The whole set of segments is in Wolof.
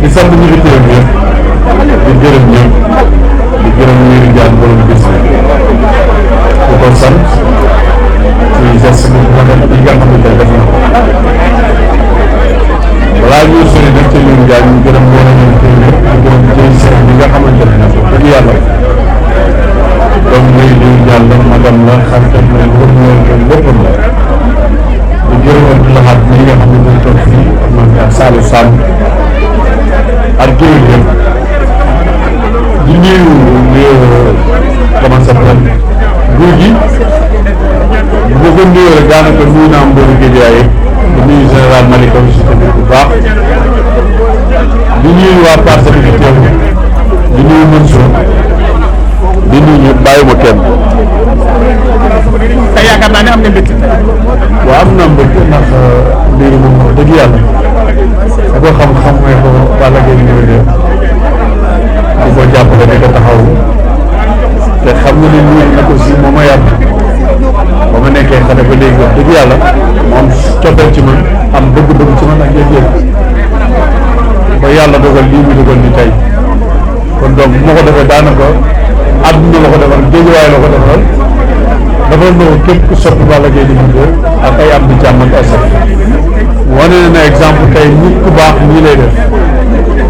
di sant ñi fi teew ñëpp di gërëm ñëpp di gërëm Lirou Diane borom bis di ko sant ci geste bu rafet bi nga xamante ne def na ko balaa ñuy sori nag ci Lirou Diane ñu gërëm moo nañu teew ñëpp di gërëm jëy seen bi nga xamante ne nag dëgg yàlla donc muy Lirou Diane la magam la xaritam la léppam la di gërëm ak laxaat bi nga xamante ne toog fii man ak Salou Samb ak géwél yëpp di nuyu comment ça s'appelle guy gi bu ko nuyoo rek daanaka nuyu naa mbëru Guédiawaye yëpp di nuyu général Malika aussi tamit bu baax di nuyu waa Parcelles bi teew di nuyu Mansour di nuyu ñëpp bàyyiwuma kenn. tey yaakaar naa ne am na mbégte. waaw am na mbégte ndax mbir moom wax dëgg yàlla da ko xam-xam mooy ko Balla Gaye numéro 2 di ko jàppale di ko taxaw te xam nga ni lii nag aussi moo ma yàgg ba ma nekkee xale ba léegi wax dëgg yàlla moom coppeel ci man am bëgg-bëgg ci man ak yëg-yëg ba yàlla dogal lii mu dogal ni tey kon donc bu ma ko defee daanaka àdduna la ko defal Géejawaay la ko defal dafa ñëw képp ku soppi Balla Gaye di mën ak ay am di jàmm ak ay sax wane na exemple tey nit ku baax nii lay def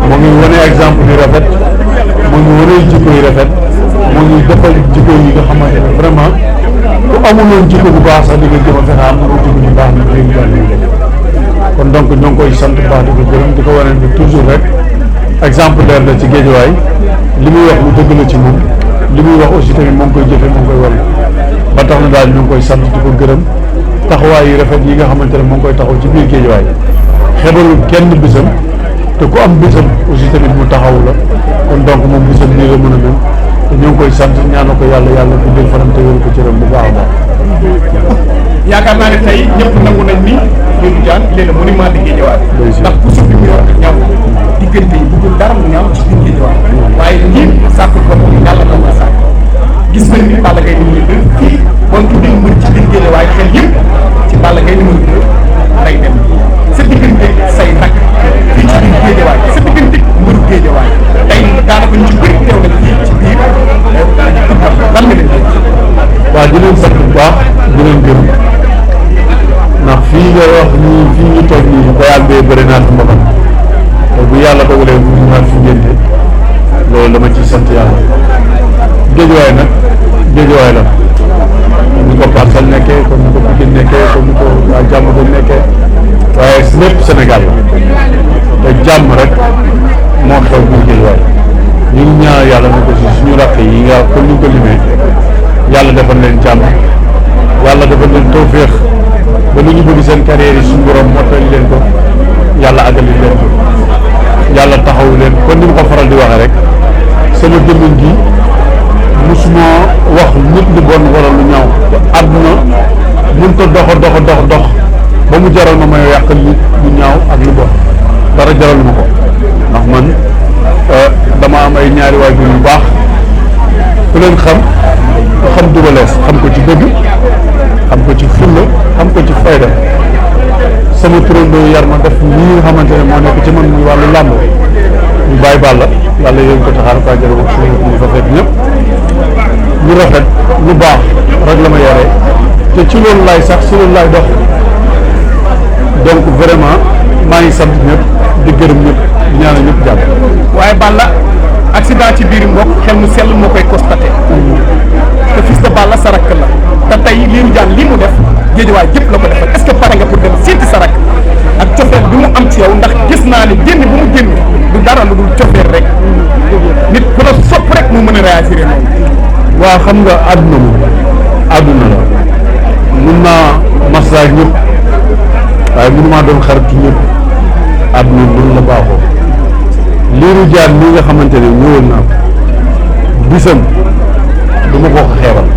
moo ngi wane exemple yu rafet moo ngi wane jikko yu rafet moo ngi defal jikko yi nga xamante ne vraiment ku amuloon jikko bu baax sax di nga jëm a fexe am na jikko bu baax nag léegi daal di kon donc ñoo ngi koy sant baax di ko gërëm di ko wane ni toujours rek exemplaire la ci Géejawaay li muy wax lu dëgg la ci moom li muy wax aussi tamit moo ngi koy jëfe moo ngi koy wane ba tax na daal ñu ngi koy sant di ko gërëm taxawaay yu rafet yi nga xamante ne moo ngi koy taxaw ci biir Géejawaay xebalul kenn bisam te ku am bisam aussi tamit mu taxaw la kon donc moom bisam nii la mën a mel te ñoo ngi koy sant ñaanal ko yàlla guddal fanam te wér ko cëram bu baax a baax. yaakaar naa ne tey ñëpp nangu nañ ni Lirou Diane il est le monument de Guédiawaye ndax ku soppi mu yor ak ñaaw diggante yi bëggul dara mu ñaaw ci biir Guédiawaye waaye ñii sàkk ko yàlla na ko sàkk gis nañ ni Balla Gaye numéro 2 fii bon tuddee mbër ci biir Guédiawaye xel yëpp ci Balla Gaye numéro 2 lay dem sa diggante say nag fii ci biir Guédiawaye sa diggante mbëru Guédiawaye tey daanaka ñu ci bëri teew nañ fii ci biir lan nga leen di waaw di leen sant bu baax di leen gërëm ndax fii nga wax nii fii ñu toog nii bayal bee bëri naa fi mbapat te bu yàlla dogalee mu ñu naan fi ngénte loolu dama ciy sant yàlla Géejawaay nag Géejawaay la comme ni ko Parcelles nekkee comme ni ko Pikine nekkee comme ni ko waa jàmm ko nekkee waaye lépp Sénégal la te jàmm rek moo xew biir Géejawaay ñu ngi ñaan yàlla na ko si suñu rakk yi nga comme ni ko limee yàlla defal leen jàmm yàlla defal leen tawféex ba lu ñu bëgg seen carrière yi suñu borom mottali leen ko yàlla àggali leen ko yàlla taxawu leen kon ni ma ko faral di waxee rek sama gémmiñ gi musuma wax nit lu bon wala lu ñaaw te àdduna mënut a dox ba mu jaral ma may yàq nit lu ñaaw ak lu bon dara jaral ma ko ndax man dama am ay ñaari waajur yu baax ku leen xam Double Less xam ko ci dëgg xam ko ci fulla xam ko ci fayda sama turandoo yar ma def lii nga xamante ne moo nekk ci man muy wàllu làmb ñu bàyyi Balla yàlla yéen ko taxaar ko jël ko suñu ñu fa fekk ñëpp ñu rafet lu baax rek la ma yaree te ci loolu laay sax ci loolu laay dox donc vraiment maa ngi sant ñëpp di gërëm ñëpp di ñaanal ñëpp jàpp. waaye Balla accident ci biir mbokk xel mu sell moo koy constaté te fils de Balla sa rakk la te tey Lirou Diane lii mu def Géejawaay jëpp la ko defal est-ce que pare nga pour dem seeti sa rakk ak cofeel bi mu am ci yow ndax gis naa ni génn bu mu génn du dara lu dul cofeel rek nit ku la sopp rek mu mën a réagir noonu. waaw xam nga àdduna moom àdduna la mun naa maslaa ñëpp waaye mënumaa doon xaritu ñëpp àdduna mënu la baaxoo Lirou Diane mi nga xamante ne ñëwoon naa bisam du ma ko xeebal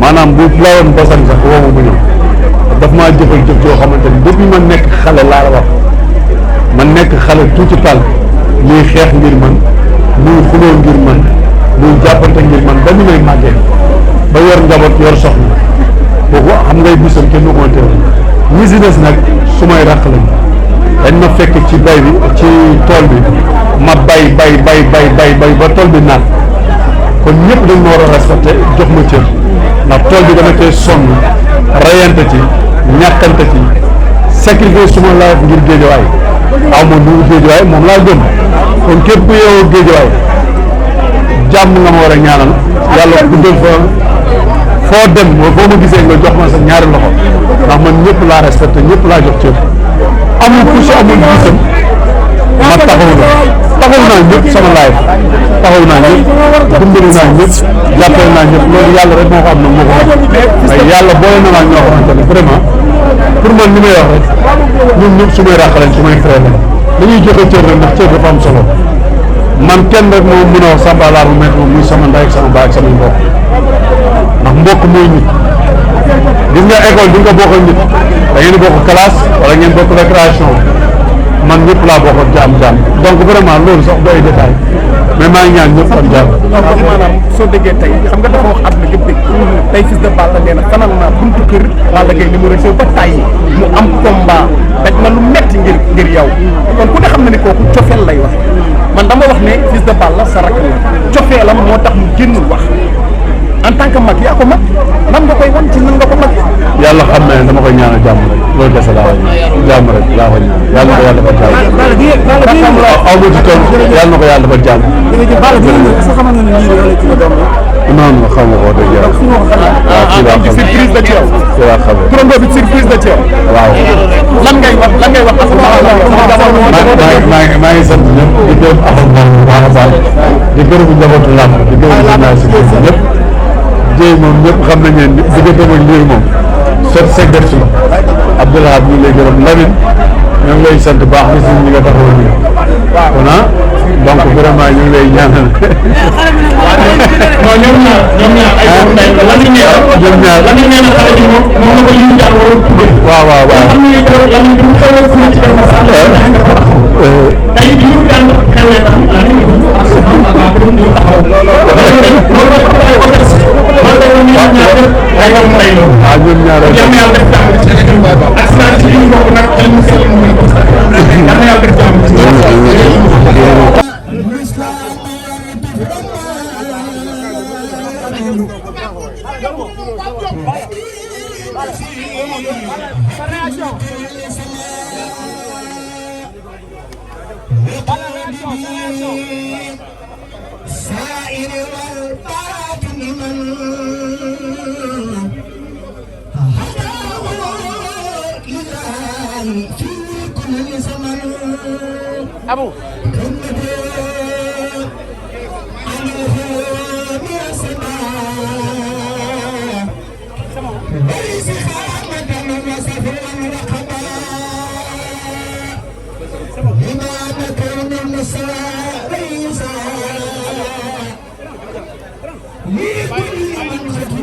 maanaam bu lawoon basan sax woo ma ñëw daf maa jëfal jëf joo xamante ne depuis ma nekk xale laa la wax ma nekk xale tuuti tànk muy xeex ngir man muy xuloo ngir man muy jàppante ngir man ba ñu may màggee ba yor njaboot yor soxna kooku xam ngay bisam kenn du ko teew ñi si des nag su may ràq lañ dañ ma fekk ci bay bi ci tool bi ma bay ba tool bi naat kon ñëpp dañ ma war a respecté jox ma cër ndax tool bi dama cee sonn rayante ci ñàkkante ci sacrifice suma life ngir Géejawaay aw ma lu Géejawaay moom laa gëm kon képp ku yeewoo Géejawaay jàmm nga ma war a ñaanal yàlla guddal fa foo dem foo ma gisee nga jox ma sa ñaari loxo ndax man ñëpp laa respecté ñëpp laa jox cër amul ku si amul gisam ma taxaw naa ñëpp sama life taxaw naa ñëpp dimbali naa ñëpp jàppale naa ñëpp loolu yàlla rek moo ko am na moo ko xam mais yàlla boole na maa ñoo xamante ne vraiment pour man li may wax rek ñun ñëpp su may ràq leen su may frère leen dañuy joxe cër rek ndax cër dafa am solo man kenn rek moo mën a wax Samba Laar bu métti moom muy sama ndey ak sama baay ak samay mbokk ndax mbokk mooy nit gis nga école di nga bokk ak nit da ngeen di bokk classe wala ngeen bokk récréation man ñëpp laa bokk ak jaam donc vraiment loolu sax du ay détail mais maa ngi ñaan ñëpp am jaam. maanaam soo déggee tey xam nga dafa wax àdduna yëpp dégg tey Fils de Balla nee na fanal naa buntu kër Balla Gaye numéro 2 ba tàyyi mu am combat daj na lu metti ngir yow kon ku ne xam na ni kooku cofeel lay wax man dama wax ne Fils de Balla sa rakk la cofeelam moo tax mu génnul wax en tant que mag yaa ko mag nan nga koy wan ci nan nga ko mag. yàlla xam na ne dama koy ñaanal jàmm rek loolu kese laa koy ñaan jàmm rek laa koy ñaan yàlla na ko yàlla defal jàmm. aw ma ci tool yàlla na ko yàlla defal jàmm. non non xam nga ko dëgg yàlla. waaw kii laa xam surprise de Thiel. kii laa xam turandoo bi surprise de Thiel. waaw. lan ngay wax maa ngi sant ñëpp di gërëm Axel bu baax a baax di gërëm njabootu làmb di gërëm journaliste ñëpp. jéey moom ñëpp xam nañ ne diggante ak lii moom sot segget si la Abdoulaye ñu ngi lay gërëm Lamine ñoo ngi lay sant baax gis nañ ñi nga taxawal nii kon donc vraiment ñu ngi lay ñaanal. non ñoom ñaar ay doom ndey la ñu ñëw. ñoom ñaar la ñu ñëw xale bi moom la ko ñu jaar waroon tuddee. waaw. xam nga la ñu ñu xewal fu ci dem sax tey bi ñu daan xewee tam la ñu ñu taxaw ñoom ñaar سائر والباطن من هداه إلهي في كل زمن أبو ليس خامة وصفوا رقبا لما نكون النساء ليس لكل من